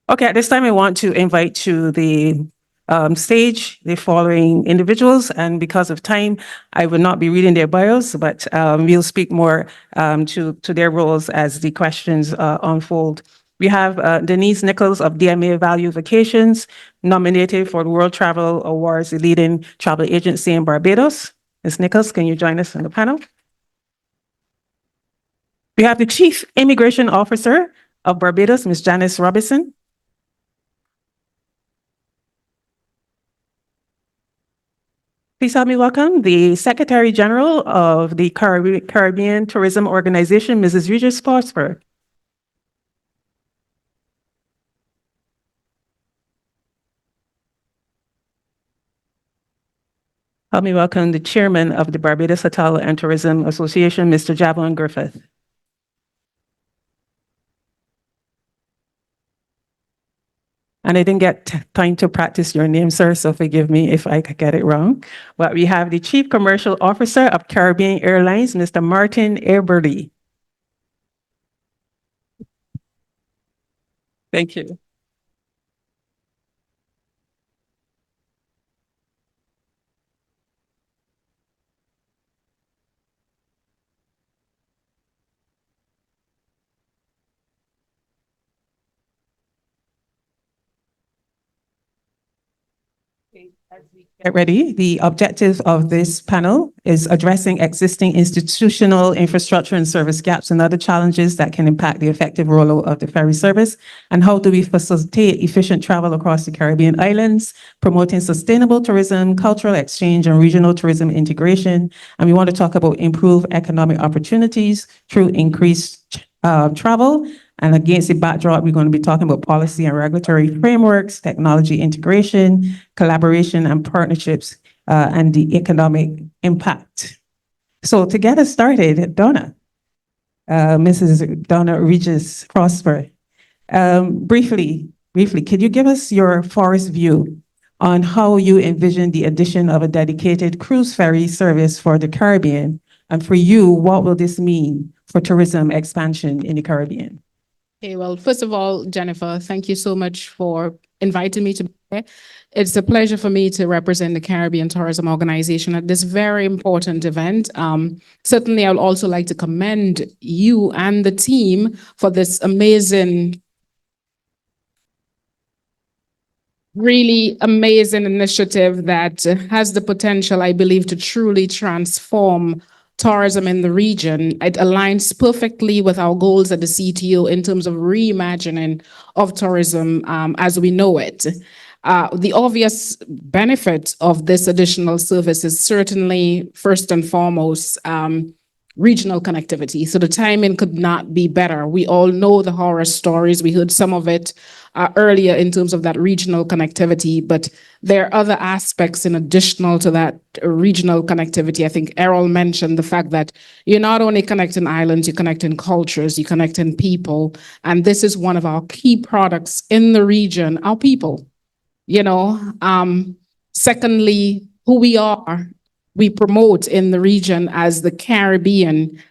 Okay, at this time, I want to invite to the stage the following individuals, and because of time, I will not be reading their bios, but we'll speak more to their roles as the questions unfold. We have Denise Nichols of DMA Value Vacations, nominated for the World Travel Awards, the leading travel agency in Barbados. Ms. Nichols, can you join us on the panel? We have the Chief Immigration Officer of Barbados, Ms. Janice Robinson. Please help me welcome the Secretary General of the Caribbean Tourism Organization, Mrs. Regis Forsberg. Help me welcome the Chairman of the Barbados Hotel and Tourism Association, Mr. Javelin Griffith. And I didn't get time to practice your name, sir, so forgive me if I get it wrong. But we have the Chief Commercial Officer of Caribbean Airlines, Mr. Martin Eberly. Thank you. As we get ready, the objective of this panel is addressing existing institutional infrastructure and service gaps and other challenges that can impact the effective rollout of the ferry service, and how do we facilitate efficient travel across the Caribbean islands, promoting sustainable tourism, cultural exchange, and regional tourism integration. And we want to talk about improved economic opportunities through increased travel. And against the backdrop, we're going to be talking about policy and regulatory frameworks, technology integration, collaboration and partnerships, and the economic impact. So to get us started, Donna, Mrs. Donna Regis Prosper, briefly, could you give us your forest view on how you envision the addition of a dedicated cruise ferry service for the Caribbean? And for you, what will this mean for tourism expansion in the Caribbean? Okay, well, first of all, Jennifer, thank you so much for inviting me to be here. It's a pleasure for me to represent the Caribbean Tourism Organization at this very important event. Certainly, I would also like to commend you and the team for this amazing, really amazing initiative that has the potential, I believe, to truly transform tourism in the region. It aligns perfectly with our goals at the CTO in terms of reimagining of tourism as we know it. The obvious benefit of this additional service is certainly, first and foremost, regional connectivity. So the timing could not be better. We all know the horror stories. We heard some of it earlier in terms of that regional connectivity, but there are other aspects in additional to that regional connectivity. I think Errol mentioned the fact that you're not only connecting islands, you're connecting cultures, you're connecting people. And this is one of our key products in the region, our people. Secondly, who we are, we promote in the region as the Caribbean.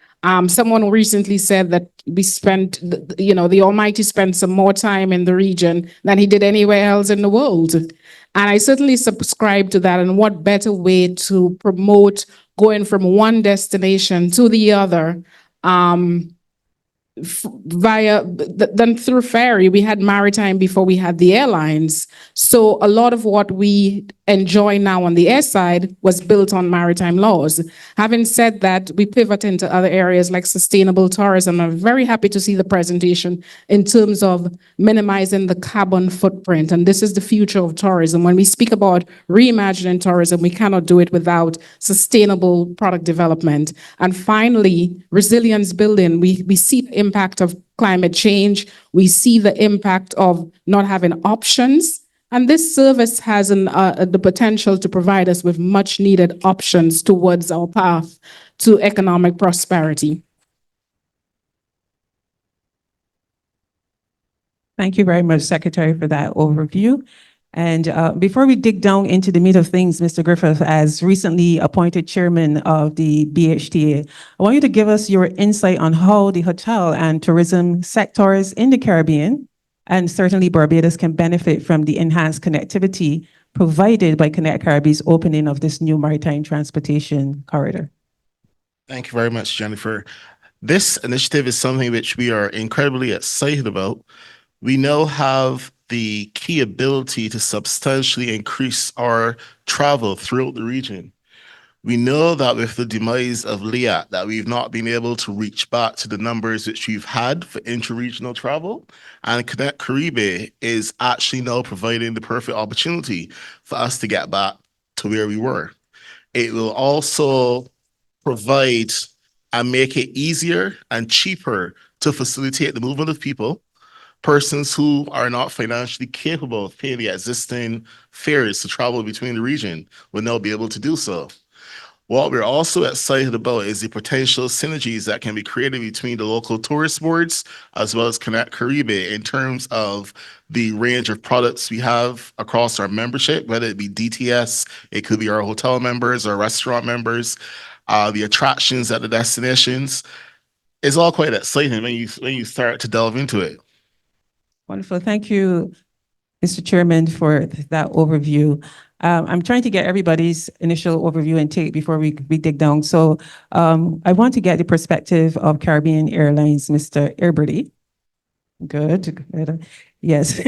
Someone recently said that we spent, the Almighty spent some more time in the region than he did anywhere else in the world. And I certainly subscribe to that. And what better way to promote going from one destination to the other than through ferry. We had Maritime before we had the airlines. So a lot of what we enjoy now on the air side was built on maritime laws. Having said that, we pivot into other areas like sustainable tourism. I'm very happy to see the presentation in terms of minimizing the carbon footprint. And this is the future of tourism. When we speak about reimagining tourism, we cannot do it without sustainable product development. And finally, resilience building. We see the impact of climate change. We see the impact of not having options. And this service has the potential to provide us with much needed options towards our path to economic prosperity. Thank you very much, Secretary, for that overview. And before we dig down into the meat of things, Mr. Griffith, as recently appointed chairman of the BHTA, I want you to give us your insight on how the hotel and tourism sectors in the Caribbean And certainly Barbados can benefit from the enhanced connectivity provided by Connect Caribbean's opening of this new maritime transportation corridor. Thank you very much, Jennifer. This initiative is something which we are incredibly excited about. We now have the key ability to substantially increase our travel throughout the region. We know that with the demise of LIAT, that we've not been able to reach back to the numbers which we've had for intra-regional travel, and Connect Caribbean is actually now providing the perfect opportunity for us to get back to where we were. It will also provide and make it easier and cheaper to facilitate the movement of people. Persons who are not financially capable of paying the existing fares to travel between the region will now be able to do so. What we're also excited about is the potential synergies that can be created between the local tourist boards as well as Connect Caribbean in terms of the range of products we have across our membership, whether it be DTS, it could be our hotel members or restaurant members, the attractions at the destinations. It's all quite exciting when you start to delve into it. Wonderful. Thank you, Mr. Chairman, for that overview. I'm trying to get everybody's initial overview and take before we dig down. So I want to get the perspective of Caribbean Airlines, Mr. Eberly. Good. Yes.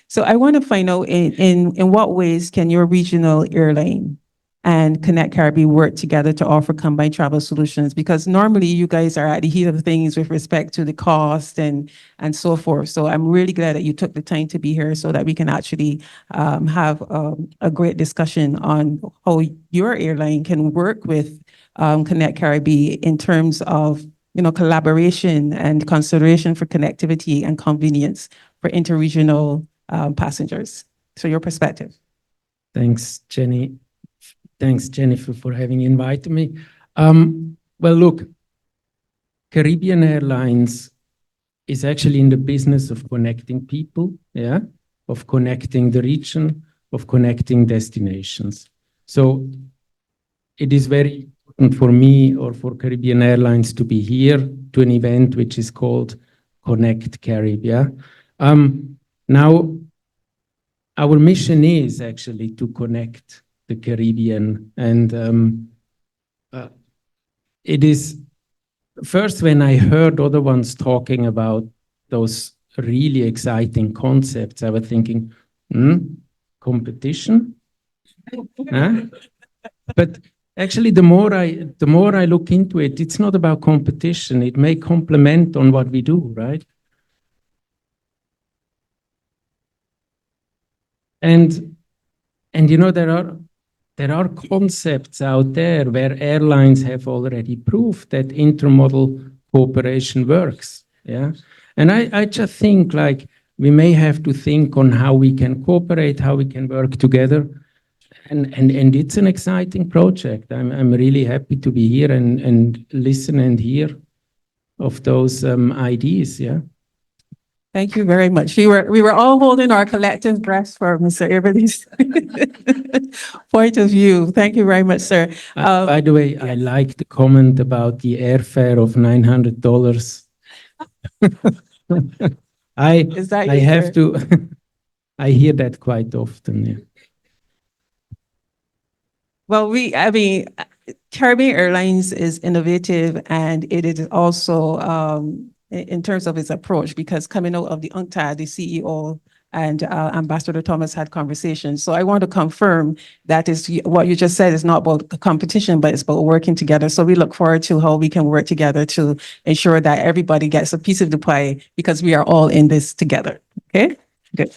So I want to find out in what ways can your regional airline and Connect Caribbean work together to offer combined travel solutions? Because normally you guys are at the heat of things with respect to the cost and so forth. So I'm really glad that you took the time to be here so that we can actually have a great discussion on how your airline can work with Connect Caribbean in terms of collaboration and consideration for connectivity and convenience for interregional passengers. So your perspective. Thanks, Jenny. Thanks, Jennifer, for having invited me. Well, look, Caribbean Airlines is actually in the business of connecting people, yeah, of connecting the region, of connecting destinations. So it is very important for me or for Caribbean Airlines to be here to an event which is called Connect Caribbean. Now, our mission is actually to connect the Caribbean, and it is first when I heard other ones talking about those really exciting concepts, I was thinking, competition? Huh? But actually, the more I look into it, it's not about competition. It may complement on what we do, right? And there are concepts out there where airlines have already proved that intermodal cooperation works. Yeah. And I just think like we may have to think on how we can cooperate, how we can work together. And it's an exciting project. I'm really happy to be here and listen and hear of those ideas. Yeah. Thank you very much. We were all holding our collective breath for Mr. Eberly's point of view. Thank you very much, sir. By the way, I like the comment about the airfare of $900. I have to. I hear that quite often. Yeah. Well, Caribbean Airlines is innovative, and it is also in terms of its approach, because coming out of the UNCTAD, the CEO and Ambassador Thomas had conversations. So I want to confirm that is what you just said is not about competition, but it's about working together. So we look forward to how we can work together to ensure that everybody gets a piece of the pie, because we are all in this together. Okay, good.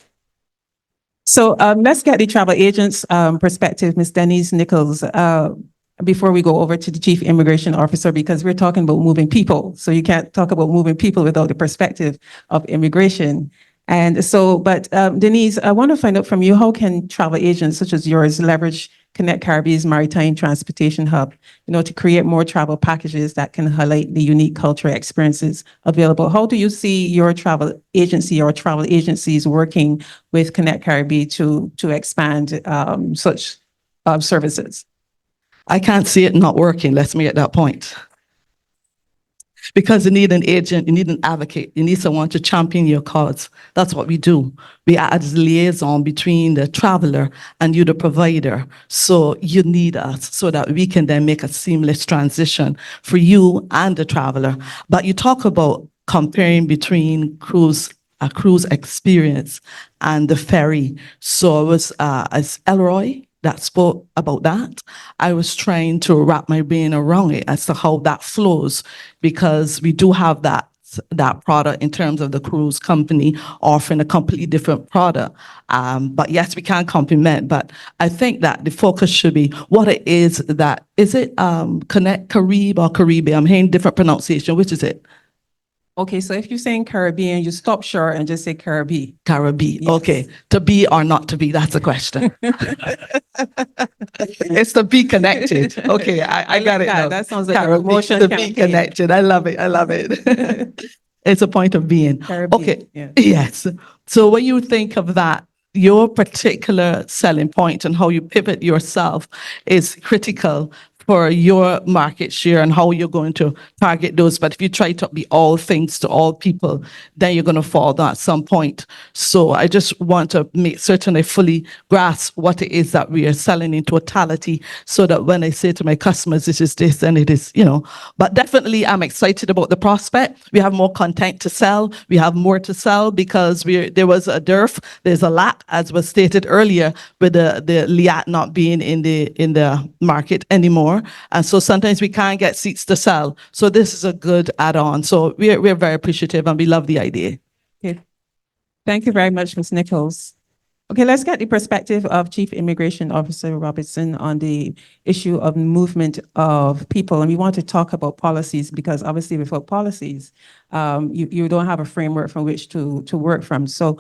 So let's get the travel agent's perspective, Ms. Denise Nichols, before we go over to the Chief Immigration Officer, because we're talking about moving people. So you can't talk about moving people without the perspective of immigration. And so, but Denise, I want to find out from you, how can travel agents such as yours leverage Connect Caribbean's Maritime Transportation Hub, to create more travel packages that can highlight the unique cultural experiences available? How do you see your travel agency or travel agencies working with Connect Caribbean to expand such services? I can't see it not working. Let's make it that point. because you need an agent, you need an advocate, you need someone to champion your cause. That's what we do. We are as liaison between the traveler and you, the provider. So you need us so that we can then make a seamless transition for you and the traveler. But you talk about comparing between a cruise experience and the ferry. So it was as Elroy that spoke about that. I was trying to wrap my brain around it as to how that flows, because we do have that product in terms of the cruise company offering a completely different product. But yes, we can complement, but I think that the focus should be what it is that, is it Connect Carib or Caribbean? I'm hearing different pronunciation. Which is it? Okay, so if you're saying Caribbean, you stop short and just say Caribbean. Caribbean. Yes. Okay. To be or not to be, that's the question. It's to be connected. Okay, I got it now. That sounds like a Caribbean, promotion to be campaign. connected. I love it. I love it. It's a point of being. Caribbean, Okay. yeah. Yes. So when you think of that, your particular selling point and how you pivot yourself is critical for your market share and how you're going to target those. But if you try to be all things to all people, then you're going to fall down at some point. So I just want to make certain I fully grasp what it is that we are selling in totality, so that when I say to my customers, this is this and it is, but definitely I'm excited about the prospect. We have more content to sell. We have more to sell because there was a dearth. There's a lack, as was stated earlier, with the LIAT not being in the market anymore. And so sometimes we can't get seats to sell. So this is a good add-on. So we're very appreciative and we love the idea. Okay. Thank you very much, Ms. Nichols. Okay, let's get the perspective of Chief Immigration Officer Robertson on the issue of movement of people. And we want to talk about policies because obviously without policies, you don't have a framework from which to work from. So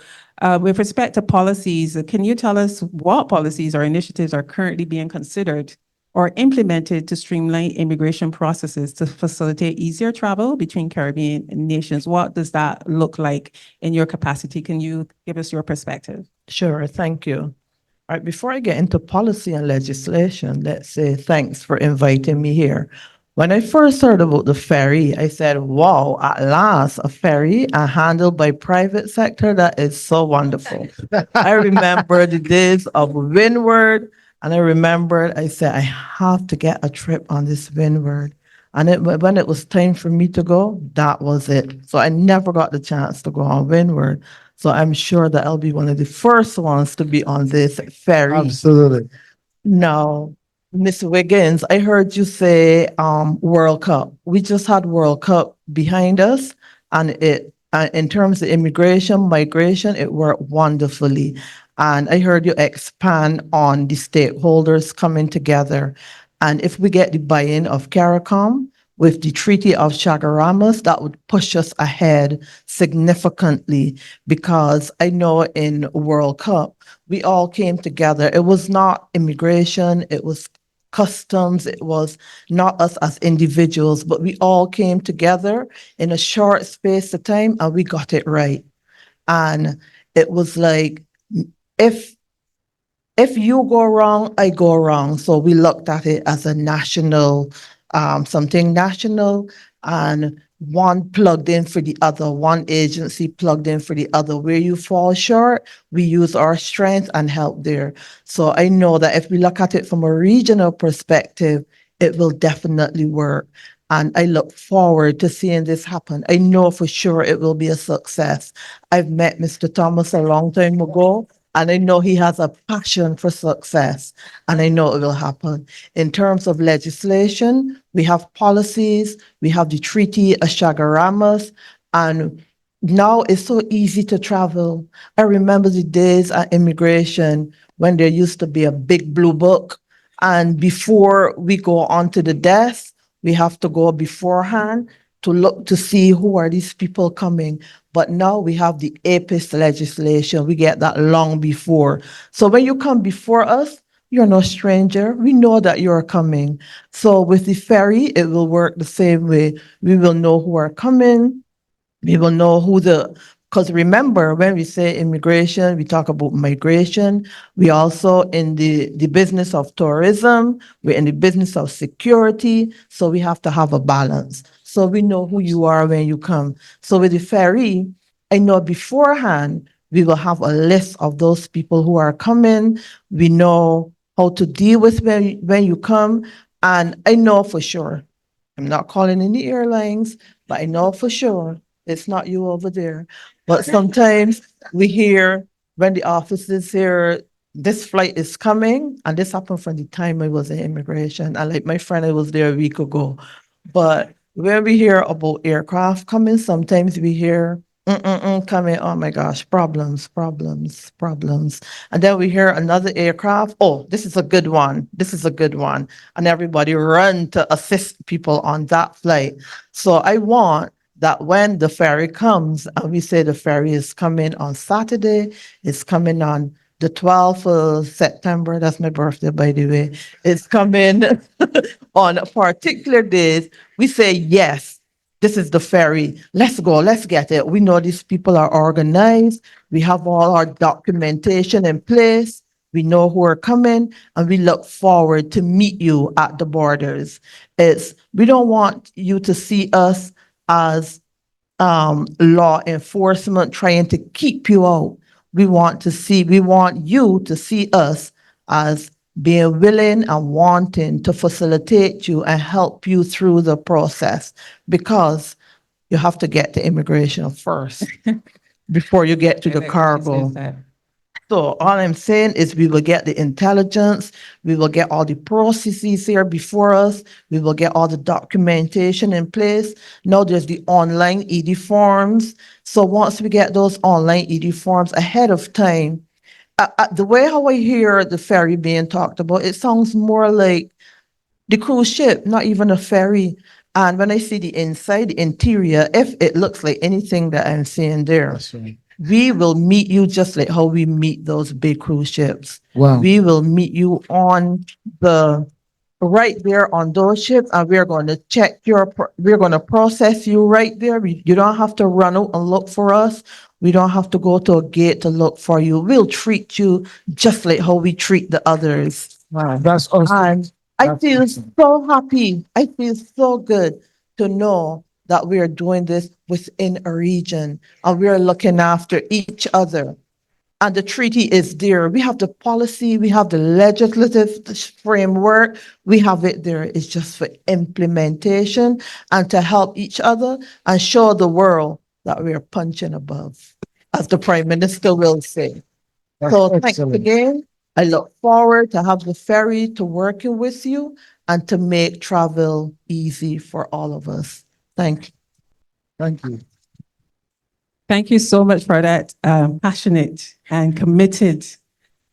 with respect to policies, can you tell us what policies or initiatives are currently being considered or implemented to streamline immigration processes to facilitate easier travel between Caribbean nations? What does that look like in your capacity? Can you give us your perspective? Sure, thank you. All right, before I get into policy and legislation, let's say thanks for inviting me here. When I first heard about the ferry, I said, wow, at last, a ferry handled by private sector, that is so wonderful. I remember the days of Windward, and I remembered, I said, I have to get a trip on this Windward. And when it was time for me to go, that was it. So I never got the chance to go on Windward. So I'm sure that I'll be one of the first ones to be on this ferry. Absolutely. Now, Ms. Wiggins, I heard you say World Cup. We just had World Cup behind us, and it in terms of immigration, migration, it worked wonderfully. And I heard you expand on the stakeholders coming together. And if we get the buy-in of CARICOM with the Treaty of Chaguaramas, that would push us ahead significantly, because I know in World Cup, we all came together. It was not immigration, it was customs, it was not us as individuals, but we all came together in a short space of time and we got it right. And it was like, if you go wrong, I go wrong. So we looked at it as a national, something national, and one plugged in for the other, one agency plugged in for the other. Where you fall short, we use our strength and help there. So I know that if we look at it from a regional perspective, it will definitely work. And I look forward to seeing this happen. I know for sure it will be a success. I've met Mr. Thomas a long time ago, and I know he has a passion for success, and I know it will happen. In terms of legislation, we have policies, we have the Treaty of Chaguaramas, and now it's so easy to travel. I remember the days at immigration when there used to be a big blue book, and before we go onto the desk, we have to go beforehand to look to see who are these people coming. But now we have the APIS legislation. We get that long before. So when you come before us, you're no stranger. We know that you're coming. So with the ferry, it will work the same way. We will know who are coming. We will know because remember, when we say immigration, we talk about migration. We also in the business of tourism. We're in the business of security. So we have to have a balance. So we know who you are when you come. So with the ferry, I know beforehand, we will have a list of those people who are coming. We know how to deal with when you come. And I know for sure, I'm not calling any airlines, but I know for sure it's not you over there. But sometimes we hear when the office is here, this flight is coming, and this happened from the time I was in immigration. And like my friend, I was there a week ago. But when we hear about aircraft coming, sometimes we hear coming, oh my gosh, problems, problems, problems. And then we hear another aircraft, oh, this is a good one, this is a good one. And everybody run to assist people on that flight. So I want that when the ferry comes, and we say the ferry is coming on Saturday, it's coming on the 12th of September, that's my birthday, by the way. It's coming on particular days. We say, yes, this is the ferry. Let's go, let's get it. We know these people are organized. We have all our documentation in place. We know who are coming, and we look forward to meet you at the borders. We don't want you to see us as law enforcement trying to keep you out. We want you to see us as being willing and wanting to facilitate you and help you through the process, because you have to get to immigration first before you get to the cargo. So all I'm saying is we will get the intelligence, we will get all the processes here before us, we will get all the documentation in place. Now there's the online ED forms. So once we get those online ED forms ahead of time, the way how I hear the ferry being talked about, it sounds more like the cruise ship, not even a ferry. And when I see the inside, the interior, if it looks like anything that I'm seeing there, we will meet you just like how we meet those big cruise ships. Wow. We will meet you on right there on those ships, and we're going to check we're going to process you right there. You don't have to run out and look for us. We don't have to go to a gate to look for you. We'll treat you just like how we treat the others. Wow, that's awesome. And I feel so happy. I feel so good to know that we are doing this within a region and we are looking after each other. And the treaty is there. We have the policy, we have the legislative framework, we have it there. It's just for implementation and to help each other and show the world that we are punching above, as the Prime Minister will say. So thanks Excellent. again. I look forward to have the ferry to working with you and to make travel easy for all of us. Thank you. Thank you. Thank you so much for that passionate and committed.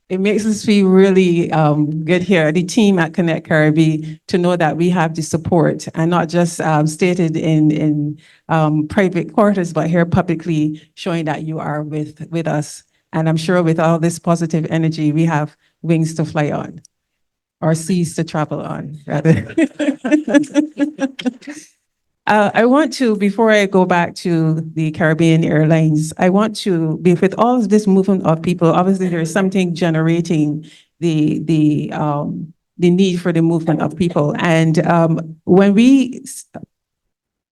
It makes us feel really good here, the team at Connect Caribbean, to know that we have the support and not just stated in private quarters, but here publicly showing that you are with us. And I'm sure with all this positive energy, we have wings to fly on, or seas to travel on, rather. I want to, before I go back to the Caribbean Airlines, I want to, with all of this movement of people, obviously there is something generating the need for the movement of people. And when we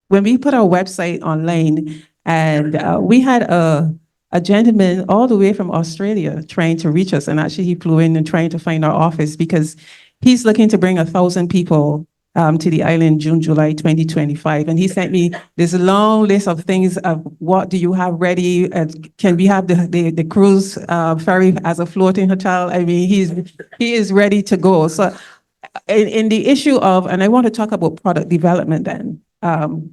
put our website online, and we had a gentleman all the way from Australia trying to reach us, and actually he flew in and trying to find our office because he's looking to bring 1,000 people to the island June, July 2025. And he sent me this long list of things of what do you have ready? Can we have the cruise ferry as a floating hotel? I mean, he is ready to go. So in the issue of, and I want to talk about product development then,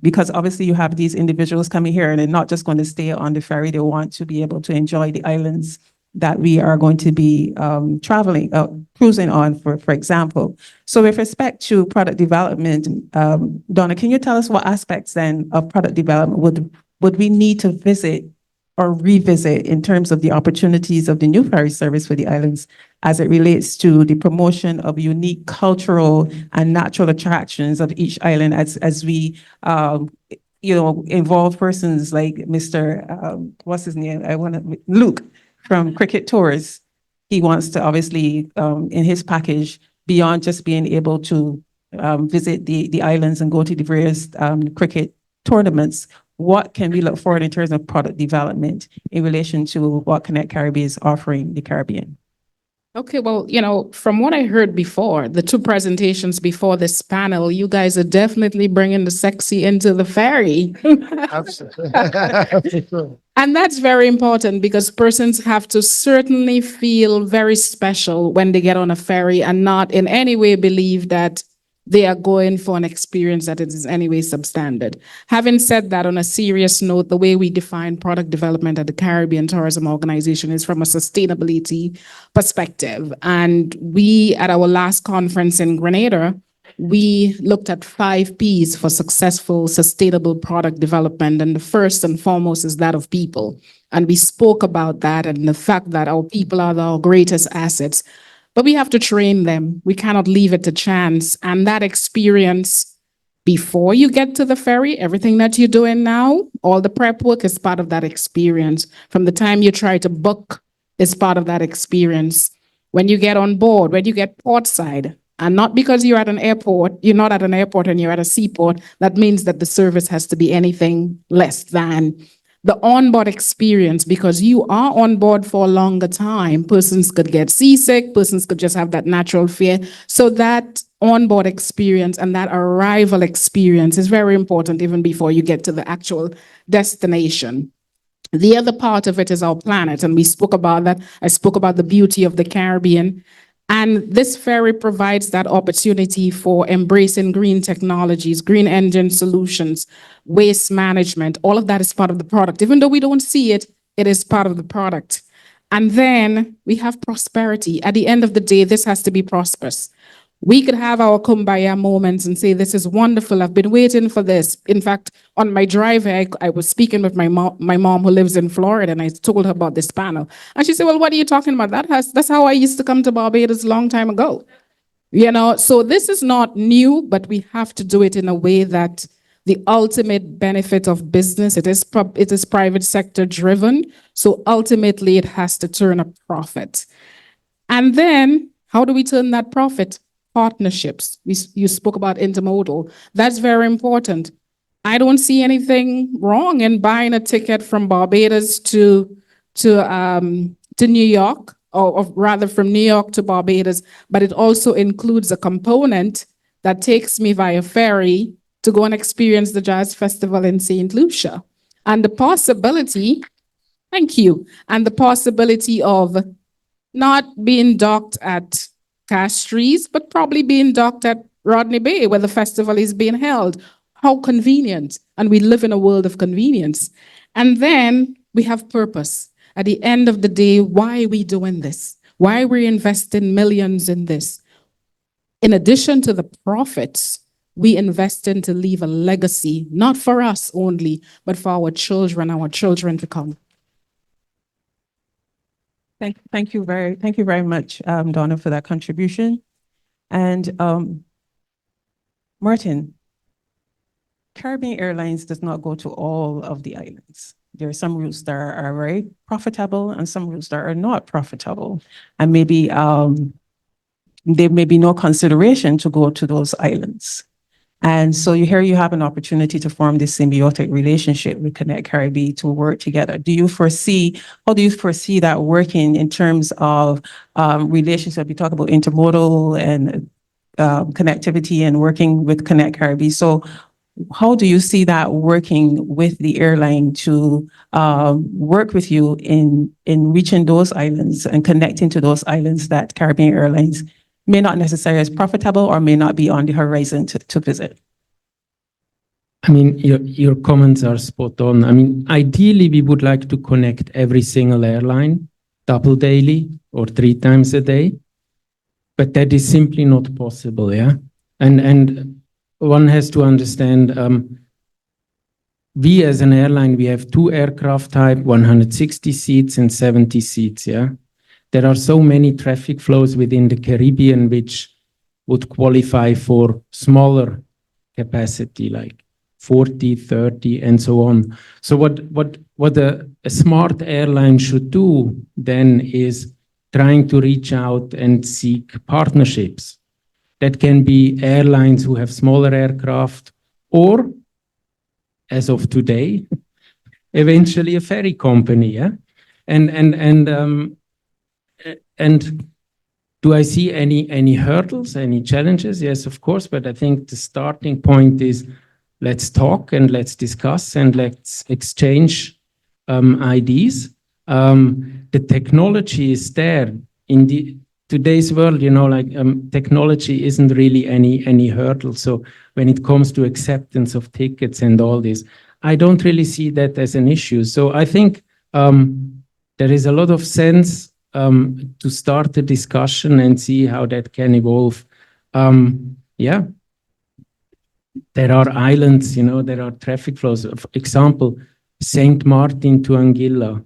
because obviously you have these individuals coming here and they're not just going to stay on the ferry. They want to be able to enjoy the islands that we are going to be cruising on, for example. So with respect to product development, Donna, can you tell us what aspects then of product development would we need to visit or revisit in terms of the opportunities of the new ferry service for the islands as it relates to the promotion of unique cultural and natural attractions of each island as we involve persons like Mr. What's his name? Luke from Cricket Tours. He wants to obviously in his package, beyond just being able to visit the islands and go to the various cricket tournaments, what can we look forward in terms of product development in relation to what Connect Caribbean is offering the Caribbean? Okay, well, from what I heard before, the two presentations before this panel, you guys are definitely bringing the sexy into the ferry. Absolutely. And that's very important because persons have to certainly feel very special when they get on a ferry and not in any way believe that they are going for an experience that is in any way substandard. Having said that, on a serious note, the way we define product development at the Caribbean Tourism Organization is from a sustainability perspective. And we, at our last conference in Grenada, we looked at 5 Ps for successful, sustainable product development. And the first and foremost is that of people. And we spoke about that and the fact that our people are our greatest assets. But we have to train them. We cannot leave it to chance. And that experience before you get to the ferry, everything that you're doing now, all the prep work is part of that experience. From the time you try to book is part of that experience. When you get on board, when you get portside, and not because you're at an airport, you're not at an airport and you're at a seaport, that means that the service has to be anything less than the onboard experience, because you are on board for a longer time. Persons could get seasick, persons could just have that natural fear. So that onboard experience and that arrival experience is very important even before you get to the actual destination. The other part of it is our planet, and we spoke about that. I spoke about the beauty of the Caribbean. And this ferry provides that opportunity for embracing green technologies, green engine solutions, waste management. All of that is part of the product. Even though we don't see it, it is part of the product. And then we have prosperity. At the end of the day, this has to be prosperous. We could have our kumbaya moments and say, this is wonderful. I've been waiting for this. In fact, on my drive here, I was speaking with my mom who lives in Florida, and I told her about this panel. And she said, well, what are you talking about? That's how I used to come to Barbados a long time ago. So this is not new, but we have to do it in a way that the ultimate benefit of business, it is private sector driven. So ultimately it has to turn a profit. And then how do we turn that profit? Partnerships. You spoke about intermodal. That's very important. I don't see anything wrong in buying a ticket from Barbados to New York, or rather from New York to Barbados, but it also includes a component that takes me via ferry to go and experience the Jazz Festival in St. Lucia. And the possibility, thank you, and the possibility of not being docked at Castries, but probably being docked at Rodney Bay, where the festival is being held. How convenient. And we live in a world of convenience. And then we have purpose. At the end of the day, why are we doing this? Why are we investing millions in this? In addition to the profits, we invest in to leave a legacy, not for us only, but for our children to come. Thank you very much, Donna, for that contribution. And Martin, Caribbean Airlines does not go to all of the islands. There are some routes that are very profitable and some routes that are not profitable. And maybe there may be no consideration to go to those islands. And so you have an opportunity to form this symbiotic relationship with Connect Caribbean to work together. How do you foresee that working in terms of relationship? You talk about intermodal and connectivity and working with Connect Caribbean. So how do you see that working with the airline to work with you in reaching those islands and connecting to those islands that Caribbean Airlines may not necessarily as profitable or may not be on the horizon to visit? I mean, your comments are spot on. I mean, ideally, we would like to connect every single airline double daily or 3 times a day, but that is simply not possible, yeah? And one has to understand, we as an airline, we have 2 aircraft type, 160 seats and 70 seats, yeah? There are so many traffic flows within the Caribbean which would qualify for smaller capacity, like 40, 30, and so on. So what a smart airline should do then is trying to reach out and seek partnerships. That can be airlines who have smaller aircraft, or, as of today, eventually a ferry company. Yeah, and do I see any hurdles, any challenges? Yes, of course. But I think the starting point is, let's talk and let's discuss and let's exchange ideas. The technology is there in today's world. Technology isn't really any hurdle. So when it comes to acceptance of tickets and all this, I don't really see that as an issue. So I think there is a lot of sense to start the discussion and see how that can evolve. Yeah. There are islands, there are traffic flows. For example, St. Martin to Anguilla.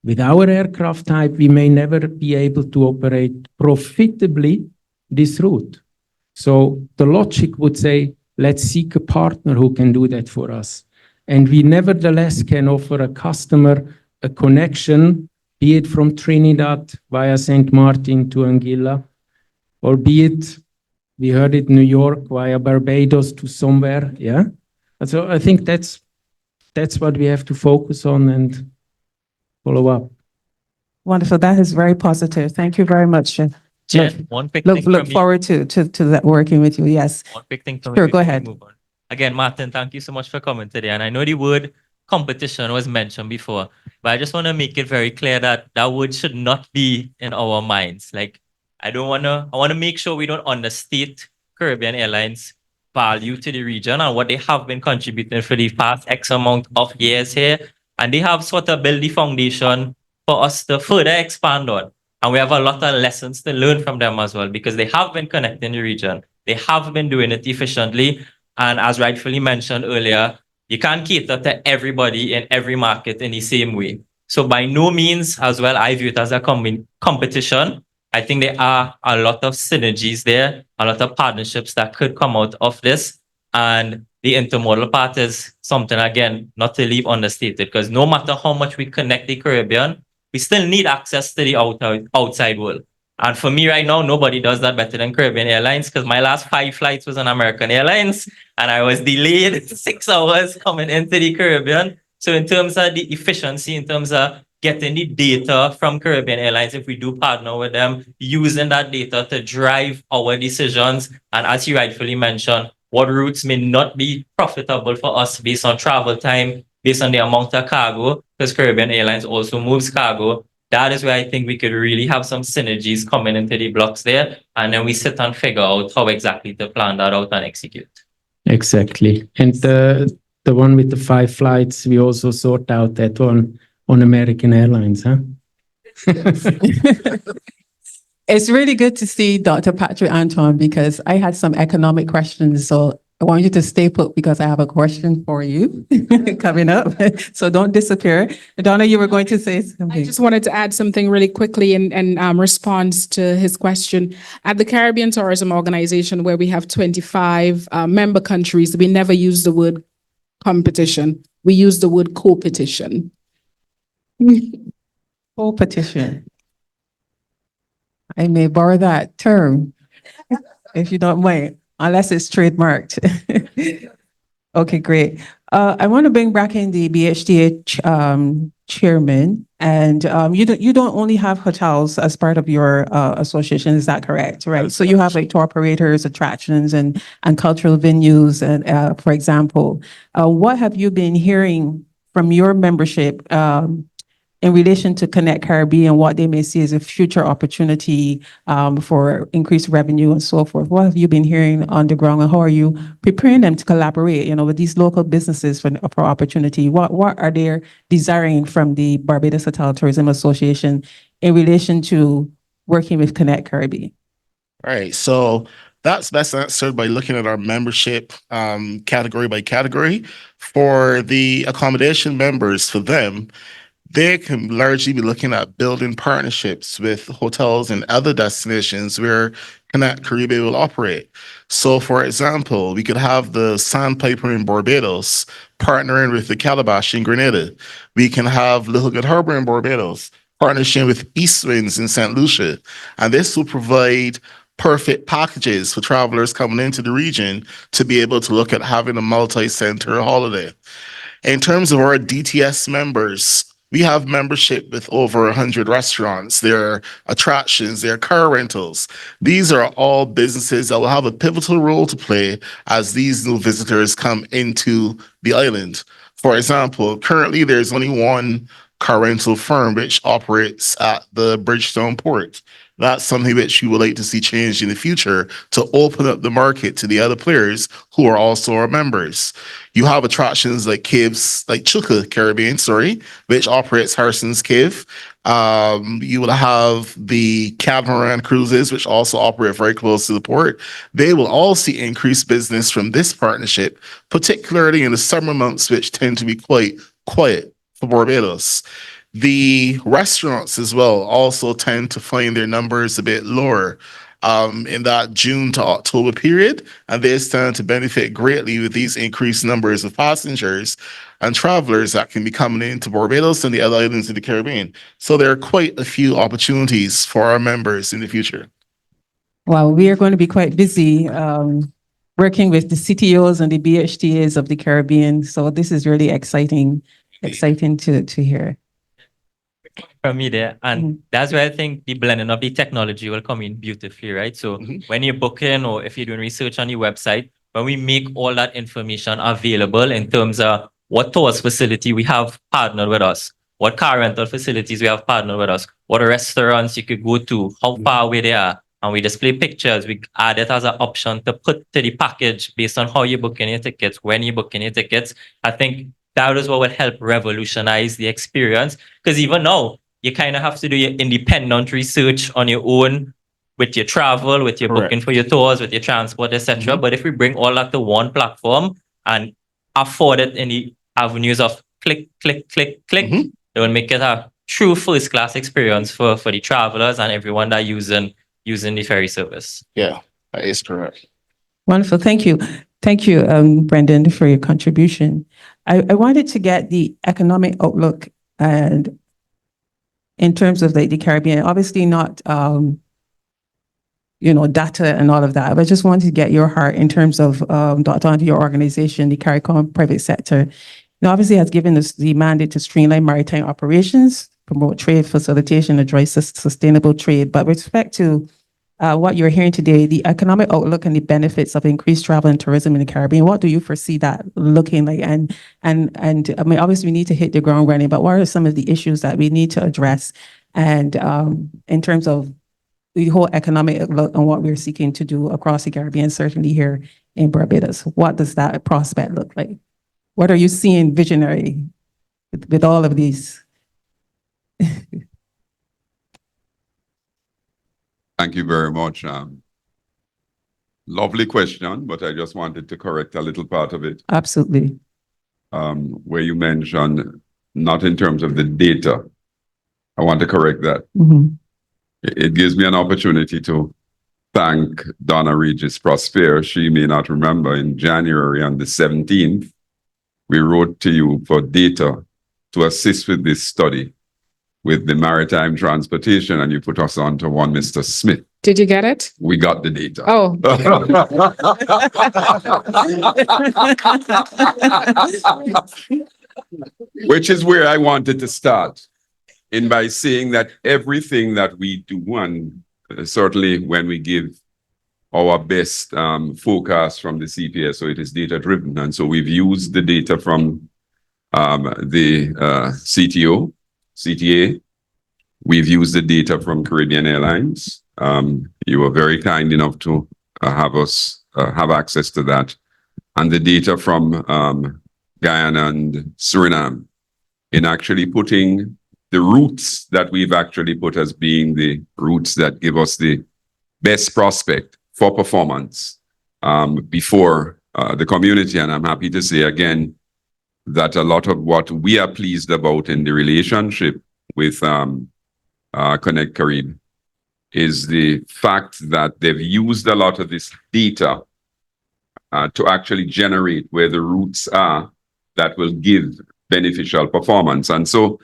With our aircraft type, we may never be able to operate profitably this route. So the logic would say, let's seek a partner who can do that for us. And we nevertheless can offer a customer a connection, be it from Trinidad via St. Martin to Anguilla, or be it, we heard it, New York via Barbados to somewhere. Yeah. And so I think that's what we have to focus on and follow up. Wonderful. That is very positive. Thank you very much. Jen, one quick thing Look from me. forward to that working with you. Yes. One quick thing from Sure, me go before we ahead. move on. Again, Martin, thank you so much for coming today. And I know the word competition was mentioned before, but I just want to make it very clear that that word should not be in our minds. Like, I want to make sure we don't understate Caribbean Airlines' value to the region and what they have been contributing for the past X amount of years here. And they have sort of built the foundation for us to further expand on. And we have a lot of lessons to learn from them as well, because they have been connecting the region. They have been doing it efficiently. And as rightfully mentioned earlier, you can't cater to everybody in every market in the same way. So by no means as well, I view it as a competition. I think there are a lot of synergies there, a lot of partnerships that could come out of this. And the intermodal part is something, again, not to leave understated, because no matter how much we connect the Caribbean, we still need access to the outside world. And for me right now, nobody does that better than Caribbean Airlines, because my last 5 flights was on American Airlines and I was delayed 6 hours coming into the Caribbean. So in terms of the efficiency, in terms of getting the data from Caribbean Airlines, if we do partner with them, using that data to drive our decisions. And as you rightfully mentioned, what routes may not be profitable for us based on travel time, based on the amount of cargo, because Caribbean Airlines also moves cargo. That is where I think we could really have some synergies coming into the blocks there. And then we sit and figure out how exactly to plan that out and execute. Exactly. And the one with the 5 flights, we also sort out that one on American Airlines, huh? It's really good to see Dr. Patrick Antoine, because I had some economic questions. So I want you to stay put, because I have a question for you coming up. So don't disappear. Donna, you were going to say something. I just wanted to add something really quickly in response to his question. At the Caribbean Tourism Organization, where we have 25 member countries, we never use the word competition. We use the word co-petition. Co-petition. I may borrow that term, if you don't mind, unless it's trademarked. Okay, great. I want to bring back in the BHTA chairman, and you don't only have hotels as part of your association, is that correct? Right. So you have like tour operators, attractions, and cultural venues, and for example, what have you been hearing from your membership in relation to Connect Caribbean, what they may see as a future opportunity for increased revenue and so forth? What have you been hearing on the ground, and how are you preparing them to collaborate, with these local businesses for opportunity? What are they desiring from the Barbados Hotel Tourism Association in relation to working with Connect Caribbean? All right, so that's best answered by looking at our membership category by category. For the accommodation members, for them, they can largely be looking at building partnerships with hotels and other destinations where Connect Caribbean will operate. So, for example, we could have the Sandpiper in Barbados partnering with the Calabash in Grenada. We can have Little Good Harbor in Barbados partnering with East Winds in St. Lucia. And this will provide perfect packages for travelers coming into the region to be able to look at having a multi-center holiday. In terms of our DTS members, we have membership with over 100 restaurants. There are attractions, there are car rentals. These are all businesses that will have a pivotal role to play as these new visitors come into the island. For example, currently there's only one car rental firm which operates at the Bridgestone port. That's something which we would like to see changed in the future to open up the market to the other players who are also our members. You have attractions like caves, like Chuka Caribbean, which operates Harrison's Cave. You will have the catamaran cruises, which also operate very close to the port. They will all see increased business from this partnership, particularly in the summer months, which tend to be quite quiet for Barbados. The restaurants as well also tend to find their numbers a bit lower in that June to October period, and they stand to benefit greatly with these increased numbers of passengers and travelers that can be coming into Barbados and the other islands of the Caribbean. So there are quite a few opportunities for our members in the future. Well, we are going to be quite busy working with the CTOs and the BHTAs of the Caribbean. So this is really exciting to hear. From me there. And that's where I think the blending of the technology will come in beautifully, right? So when you're booking or if you're doing research on your website, when we make all that information available in terms of what tours facility we have partnered with us, what car rental facilities we have partnered with us, what restaurants you could go to, how far away they are, and we display pictures, we add it as an option to put to the package based on how you're booking your tickets, when you're booking your tickets. I think that is what will help revolutionize the experience. Because even now, you kind of have to do your independent research on your own with your travel, with your booking for your tours, with your transport, etc. But if we bring all that to one platform and afford it in the avenues of click, click, click, click, it will make it a true first-class experience for the travelers and everyone that using the ferry service. Yeah, that is correct. Wonderful. Thank you. Thank you, Brendan, for your contribution. I wanted to get the economic outlook and in terms of the Caribbean, obviously not, data and all of that, but I just wanted to get your heart in terms of, Dr. Hunter, your organization, the CARICOM private sector. Now, obviously has given us the mandate to streamline maritime operations, promote trade facilitation, address sustainable trade. But with respect to what you're hearing today, the economic outlook and the benefits of increased travel and tourism in the Caribbean, what do you foresee that looking like? And I mean, obviously we need to hit the ground running, but what are some of the issues that we need to address? And in terms of the whole economic outlook and what we're seeking to do across the Caribbean, certainly here in Barbados, what does that prospect look like? What are you seeing visionary with all of these? Thank you very much. Lovely question, but I just wanted to correct a little part of it. Absolutely. Where you mentioned not in terms of the data. I want to correct that. It gives me an opportunity to thank Donna Regis Prosper. She may not remember, in January on the 17th, we wrote to you for data to assist with this study with the maritime transportation, and you put us on to one Mr. Smith. Did you get it? We got the data. Oh. Which is where I wanted to start, in by saying that everything that we do, and certainly when we give our best forecast from the CPS, so it is data driven. And so we've used the data from the CTA. We've used the data from Caribbean Airlines. You were very kind enough to have us have access to that. And the data from Guyana and Suriname, in actually putting the routes that we've actually put as being the routes that give us the best prospect for performance before the community. And I'm happy to say again that a lot of what we are pleased about in the relationship with Connect Carib is the fact that they've used a lot of this data to actually generate where the routes are that will give beneficial performance. And so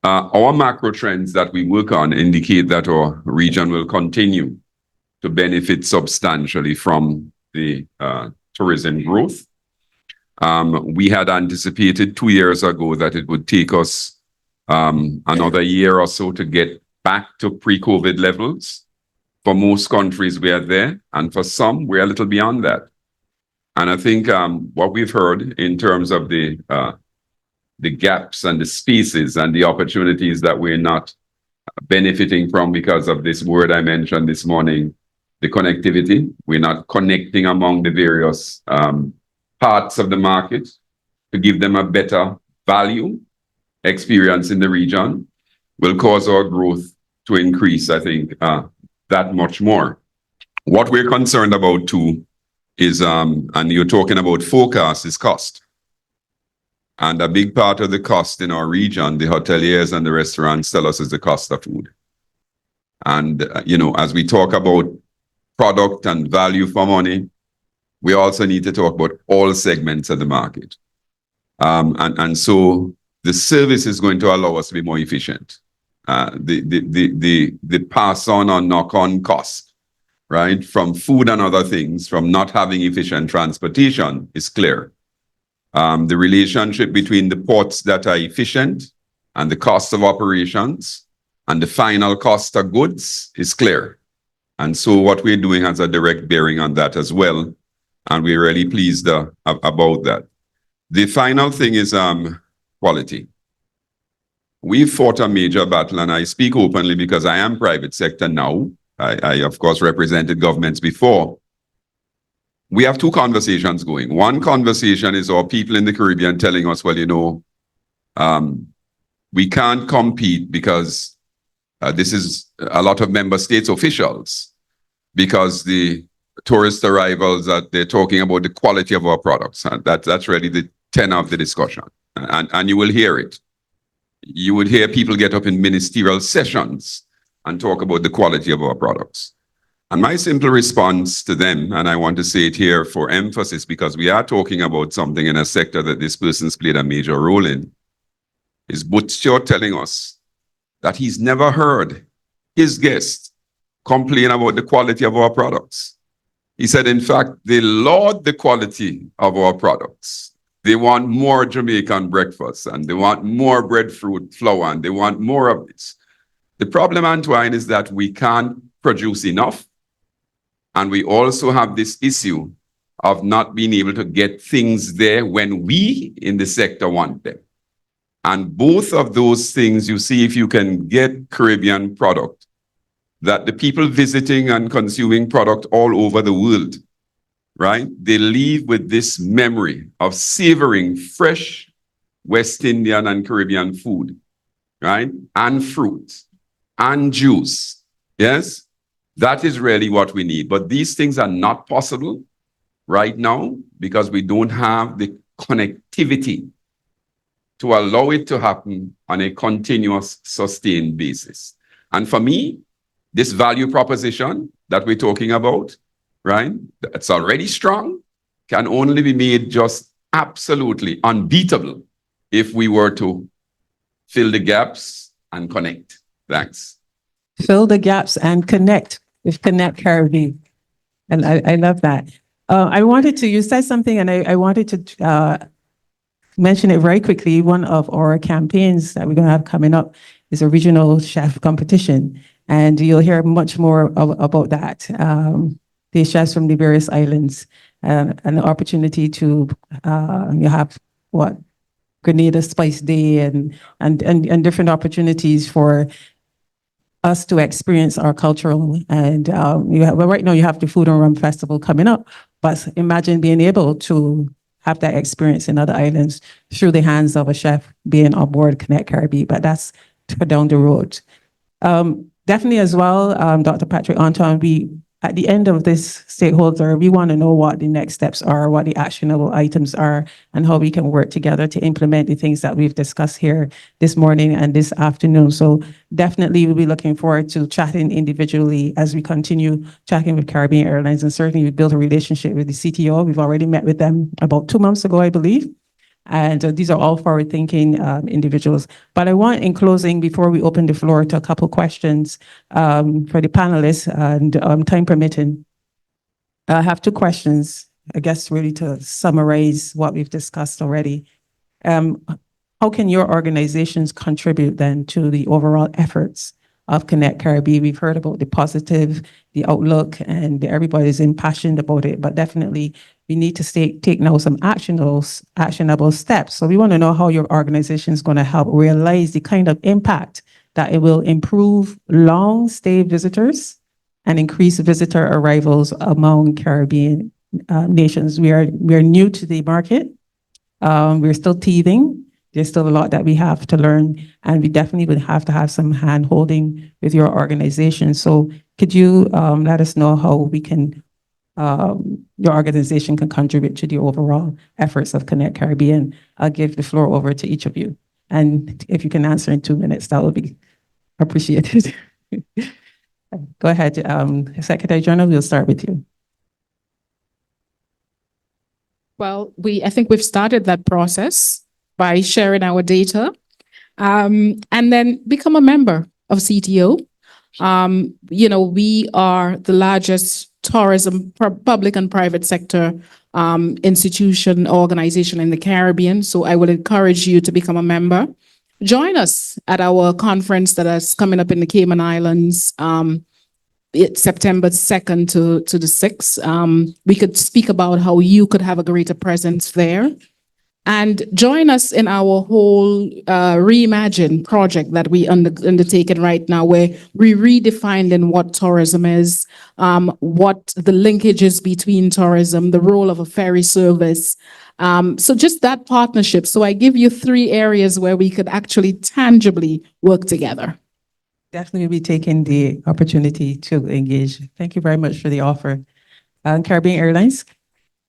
our macro trends that we work on indicate that our region will continue to benefit substantially from the tourism growth. We had anticipated 2 years ago that it would take us another year or so to get back to pre-COVID levels. For most countries, we are there, and for some, we're a little beyond that. And I think what we've heard in terms of the gaps and the spaces and the opportunities that we're not benefiting from because of this word I mentioned this morning, the connectivity. We're not connecting among the various parts of the market to give them a better value experience in the region will cause our growth to increase, I think, that much more. What we're concerned about too is, and you're talking about forecast, is cost. And a big part of the cost in our region, the hoteliers and the restaurants tell us, is the cost of food. And, you know, as we talk about product and value for money, we also need to talk about all segments of the market. And so the service is going to allow us to be more efficient. The pass on or knock on cost, right, from food and other things, from not having efficient transportation is clear. The relationship between the ports that are efficient and the cost of operations and the final cost of goods is clear. And so what we're doing has a direct bearing on that as well. And we're really pleased about that. The final thing is quality. We've fought a major battle, and I speak openly because I am private sector now. I of course, represented governments before. We have two conversations going. One conversation is our people in the Caribbean telling us, well, you know, we can't compete because this is a lot of member states officials, because the tourist arrivals that they're talking about the quality of our products. And that's really the tenor of the discussion. And you will hear it. You would hear people get up in ministerial sessions and talk about the quality of our products. And my simple response to them, and I want to say it here for emphasis, because we are talking about something in a sector that this person's played a major role in, is Butcher telling us that he's never heard his guests complain about the quality of our products. He said, in fact, they laud the quality of our products. They want more Jamaican breakfast, and they want more breadfruit flour, and they want more of this. The problem, Antoine, is that we can't produce enough. And we also have this issue of not being able to get things there when we in the sector want them. And both of those things, you see, if you can get Caribbean product, that the people visiting and consuming product all over the world, right, they leave with this memory of savoring fresh West Indian and Caribbean food, right, and fruit and juice, yes? That is really what we need. But these things are not possible right now because we don't have the connectivity to allow it to happen on a continuous, sustained basis. And for me, this value proposition that we're talking about, right, it's already strong, can only be made just absolutely unbeatable if we were to fill the gaps and connect. Thanks. Fill the gaps and connect with Connect Caribbean. And I love that. I wanted to, you said something, and I wanted to mention it very quickly. One of our campaigns that we're going to have coming up is a regional chef competition. And you'll hear much more about that. The chefs from the various islands, and the opportunity to, you have what? Grenada Spice Day and different opportunities for us to experience our cultural, and well, right now you have the Food and Rum Festival coming up, but imagine being able to have that experience in other islands through the hands of a chef being on board Connect Caribbean, but that's down the road. Definitely as well, Dr. Patrick Anton, at the end of this stakeholder, we want to know what the next steps are, what the actionable items are, and how we can work together to implement the things that we've discussed here this morning and this afternoon. So definitely we'll be looking forward to chatting individually as we continue chatting with Caribbean Airlines, and certainly we built a relationship with the CTO. We've already met with them about 2 months ago, I believe. And these are all forward-thinking individuals. But I want, in closing, before we open the floor to a couple questions for the panelists, and time permitting, I have two questions, I guess, really to summarize what we've discussed already. How can your organizations contribute then to the overall efforts of Connect Caribbean? We've heard about the positive, the outlook, and everybody's impassioned about it, but definitely we need to take now some actionable steps. So we want to know how your organization is going to help realize the kind of impact that it will improve long-stay visitors and increase visitor arrivals among Caribbean nations. We are new to the market. We're still teething. There's still a lot that we have to learn, and we definitely would have to have some hand holding with your organization. So could you let us know how we can, your organization can contribute to the overall efforts of Connect Caribbean? I'll give the floor over to each of you. And if you can answer in 2 minutes, that would be appreciated. Go ahead, Secretary General, we'll start with you. Well, I think we've started that process by sharing our data, and then become a member of CTO. We are the largest tourism public and private sector institution, organization in the Caribbean. So I would encourage you to become a member. Join us at our conference that is coming up in the Cayman Islands. It's September 2nd to the 6th. We could speak about how you could have a greater presence there. And join us in our whole Reimagine project that we undertaken right now, where we redefined what tourism is, what the linkages between tourism, the role of a ferry service. So just that partnership. So I give you 3 areas where we could actually tangibly work together. Definitely be taking the opportunity to engage. Thank you very much for the offer. Caribbean Airlines,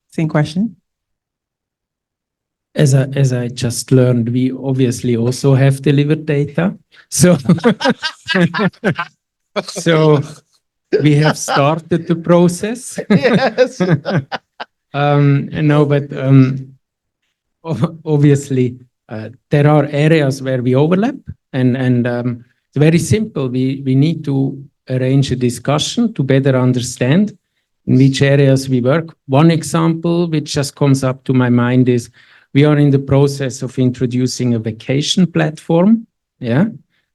same question. As I just learned, we obviously also have delivered data. So, so we have started the process. Yes. No, but obviously there are areas where we overlap, and it's very simple. We need to arrange a discussion to better understand in which areas we work. One example which just comes up to my mind is we are in the process of introducing a vacation platform. Yeah,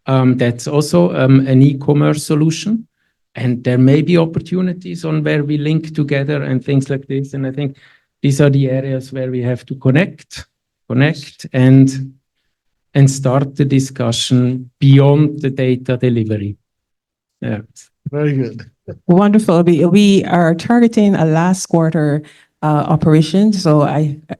that's also an e-commerce solution, and there may be opportunities on where we link together and things like this. And I think these are the areas where we have to connect, and start the discussion beyond the data delivery. Yeah. Very good. Wonderful. We are targeting a last quarter operation. So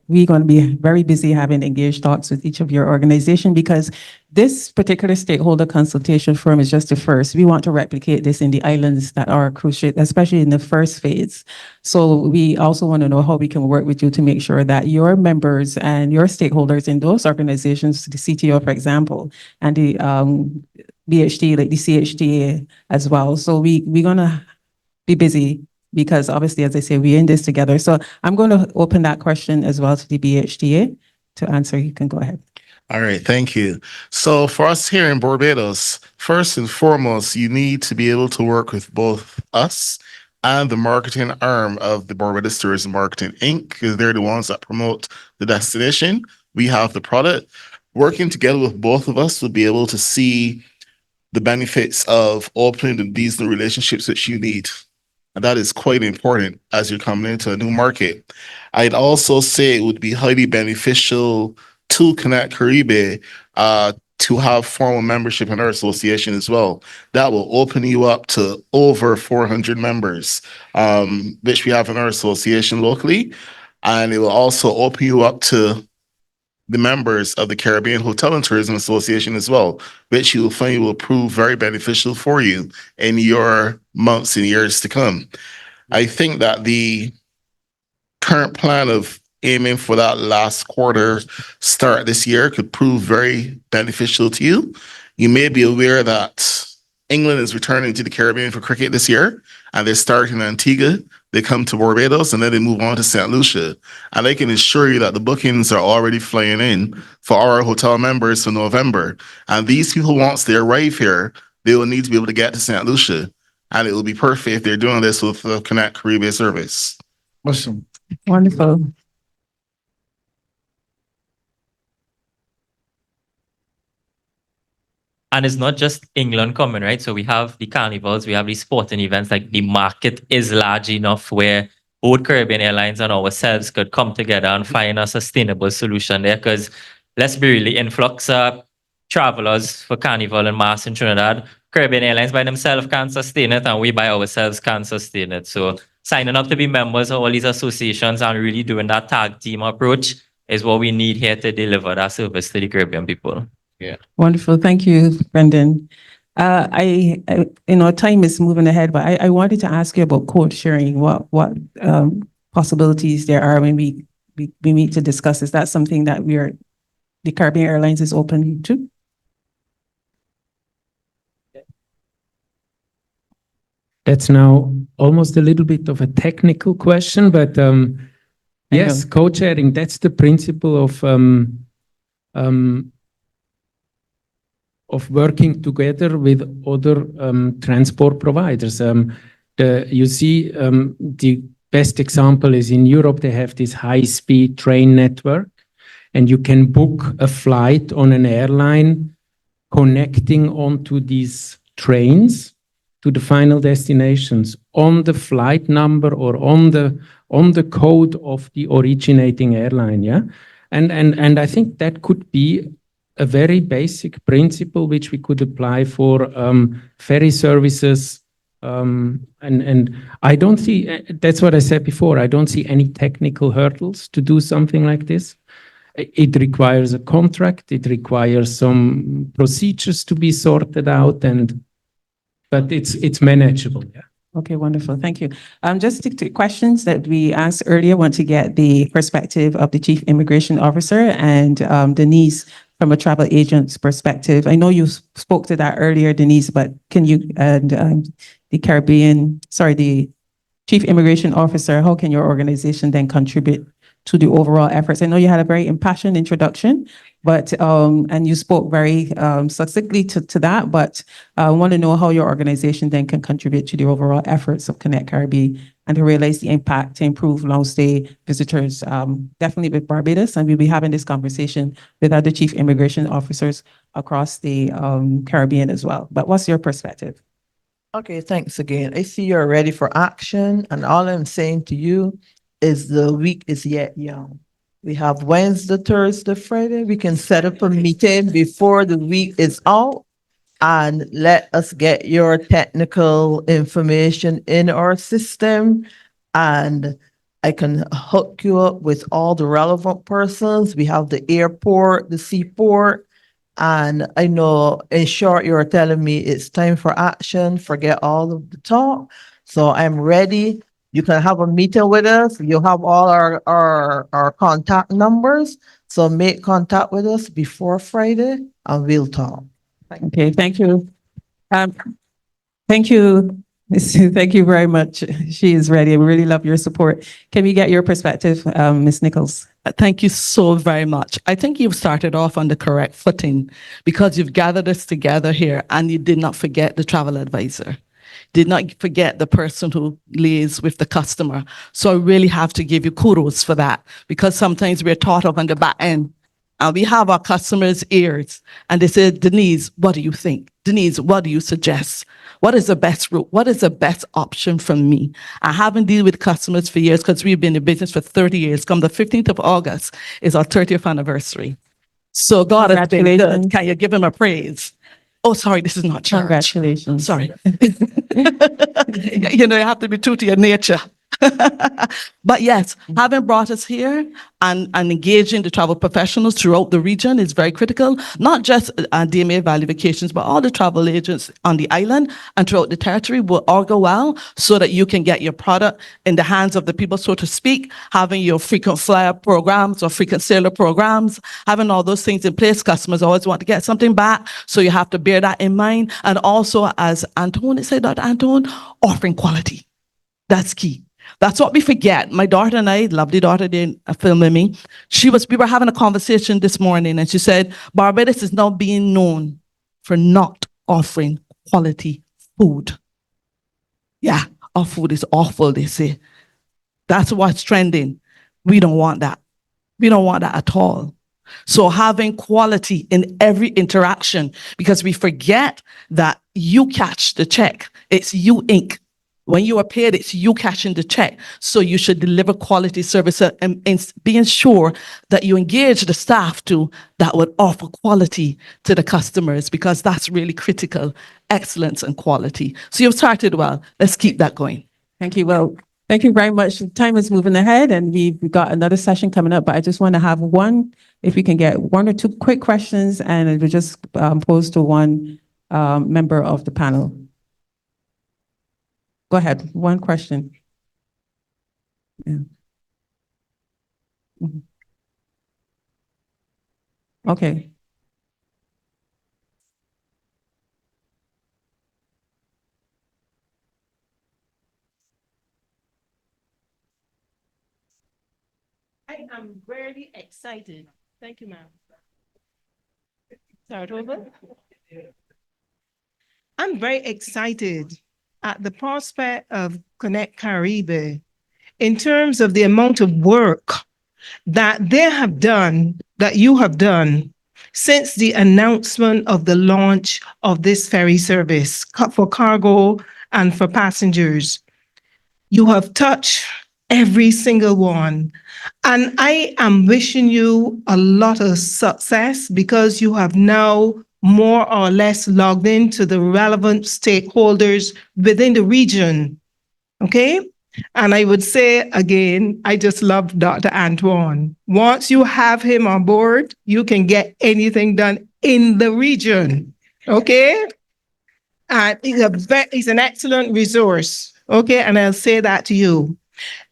we're going to be very busy having engaged talks with each of your organization, because this particular stakeholder consultation forum is just the first. We want to replicate this in the islands that are crucial, especially in the first phase. So we also want to know how we can work with you to make sure that your members and your stakeholders in those organizations, the CTO, for example, and the BHT, like the CHTA as well. So we're going to be busy, because obviously, as I say, we're in this together. So I'm going to open that question as well to the BHTA to answer. You can go ahead. All right, thank you. So for us here in Barbados, first and foremost, you need to be able to work with both us and the marketing arm of the Barbados Tourism Marketing Inc., because they're the ones that promote the destination. We have the product. Working together with both of us will be able to see the benefits of opening these new relationships that you need. And that is quite important as you're coming into a new market. I'd also say it would be highly beneficial to Connect Caribbean to have formal membership in our association as well. That will open you up to over 400 members, which we have in our association locally. And it will also open you up to the members of the Caribbean Hotel and Tourism Association as well, which you will find will prove very beneficial for you in your months and years to come. I think that the current plan of aiming for that last quarter start this year could prove very beneficial to you. You may be aware that England is returning to the Caribbean for cricket this year, and they're starting in Antigua. They come to Barbados, and then they move on to St. Lucia. And I can assure you that the bookings are already flying in for our hotel members for November. And these people, once they arrive here, they will need to be able to get to St. Lucia. And it will be perfect if they're doing this with the Connect Caribbean service. Awesome. Wonderful. And it's not just England coming, right? So we have the carnivals, we have the sporting events, like the market is large enough where both Caribbean Airlines and ourselves could come together and find a sustainable solution there. Because let's be really, influx of travelers for Carnival and Mass in Trinidad, Caribbean Airlines by themselves can't sustain it, and we by ourselves can't sustain it. So signing up to be members of all these associations and really doing that tag team approach is what we need here to deliver that service to the Caribbean people. Wonderful. Thank you, Brendan. Time is moving ahead, but I wanted to ask you about code sharing. What possibilities there are when we meet to discuss? Is that something that the Caribbean Airlines is open to? That's now almost a little bit of a technical question, but yes, co-sharing, that's the principle of working together with other transport providers. You see, the best example is in Europe, they have this high-speed train network, and you can book a flight on an airline connecting onto these trains to the final destinations on the flight number or on the code of the originating airline. Yeah, and I think that could be a very basic principle which we could apply for ferry services. And I don't see, that's what I said before, I don't see any technical hurdles to do something like this. It requires a contract, it requires some procedures to be sorted out, but it's manageable. Yeah. Okay, wonderful. Thank you. Just stick to questions that we asked earlier. Want to get the perspective of the Chief Immigration Officer and Denise from a travel agent's perspective. I know you spoke to that earlier, Denise, but can you the Chief Immigration Officer, how can your organization then contribute to the overall efforts? I know you had a very impassioned introduction, but and you spoke very succinctly to that, but I want to know how your organization then can contribute to the overall efforts of Connect Caribbean and to realize the impact to improve long stay visitors, definitely with Barbados. And we'll be having this conversation with other chief immigration officers across the Caribbean as well. But what's your perspective? Okay, thanks again. I see you're ready for action, and all I'm saying to you is the week is yet young. We have Wednesday, Thursday, Friday. We can set up a meeting before the week is out and let us get your technical information in our system, and I can hook you up with all the relevant persons. We have the airport, the seaport, and I know in short, you're telling me it's time for action, forget all of the talk. So I'm ready. You can have a meeting with us. You have all our contact numbers. So make contact with us before Friday and we'll talk. Okay, thank you. Thank you. Thank you very much. She is ready. We really love your support. Can we get your perspective, Ms. Nichols? Thank you so very much. I think you've started off on the correct footing because you've gathered us together here and you did not forget the travel advisor. Did not forget the person who liaises with the customer. So I really have to give you kudos for that, because sometimes we're taught of on the back end and we have our customers' ears and they say, Denise, what do you think? Denise, what do you suggest? What is the best route? What is the best option for me? I haven't dealt with customers for years because we've been in business for 30 years. Come the 15th of August is our 30th anniversry. So God has been good. Can you give him a praise? Oh, sorry, this is not church. Congratulations. Sorry. You know, you have to be true to your nature. But yes, having brought us here and engaging the travel professionals throughout the region is very critical. Not just DMA Valley Vacations, but all the travel agents on the island and throughout the territory will all go well so that you can get your product in the hands of the people, so to speak, having your frequent flyer programs or frequent sailor programs, having all those things in place. Customers always want to get something back, so you have to bear that in mind. And also, as Antoine said, Dr. Antoine, offering quality. That's key. That's what we forget. My daughter and I, lovely daughter, they filming me. We were having a conversation this morning, and she said, Barbados is now being known for not offering quality food. Yeah, our food is awful, they say. That's what's trending. We don't want that. We don't want that at all. So having quality in every interaction, because we forget that you catch the check. It's you ink. When you are paid, it's you cashing the check. So you should deliver quality service and being sure that you engage the staff too that would offer quality to the customers, because that's really critical, excellence and quality. So you've started well. Let's keep that going. Thank you. Well, thank you very much. Time is moving ahead and we've got another session coming up, but I just want to have if we can get one or two quick questions, and it will just pose to one member of the panel. Go ahead, one question. Yeah. Mhm. Okay. I am very excited. Thank you, ma'am. Start over. I'm very excited at the prospect of Connect Caribe in terms of the amount of work that they have done, that you have done since the announcement of the launch of this ferry service for cargo and for passengers. You have touched every single one. And I am wishing you a lot of success, because you have now more or less logged into the relevant stakeholders within the region. Okay? And I would say again, I just love Dr. Antoine. Once you have him on board, you can get anything done in the region. Okay? And he's an excellent resource. Okay? And I'll say that to you.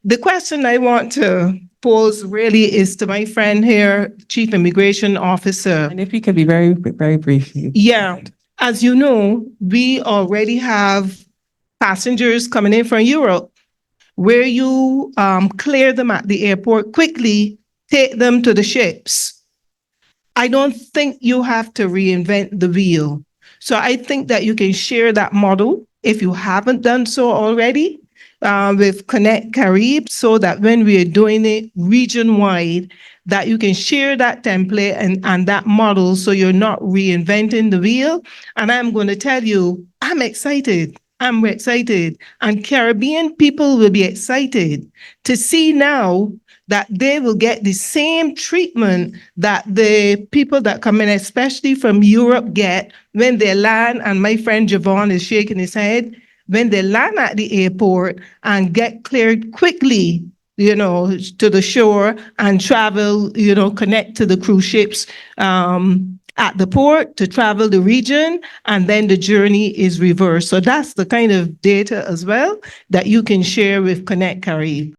The question I want to pose really is to my friend here, Chief Immigration Officer. And if you could be very, very brief. Yeah. As you know, we already have passengers coming in from Europe, where you clear them at the airport quickly, take them to the ships. I don't think you have to reinvent the wheel. So I think that you can share that model, if you haven't done so already, with Connect Caribe, so that when we are doing it region-wide, that you can share that template and that model, so you're not reinventing the wheel. And I'm going to tell you, I'm excited. I'm excited. And Caribbean people will be excited to see now that they will get the same treatment that the people that come in, especially from Europe, get when they land. And my friend Javon is shaking his head. When they land at the airport and get cleared quickly, to the shore and travel, connect to the cruise ships at the port to travel the region, and then the journey is reversed. So that's the kind of data as well that you can share with Connect Caribe.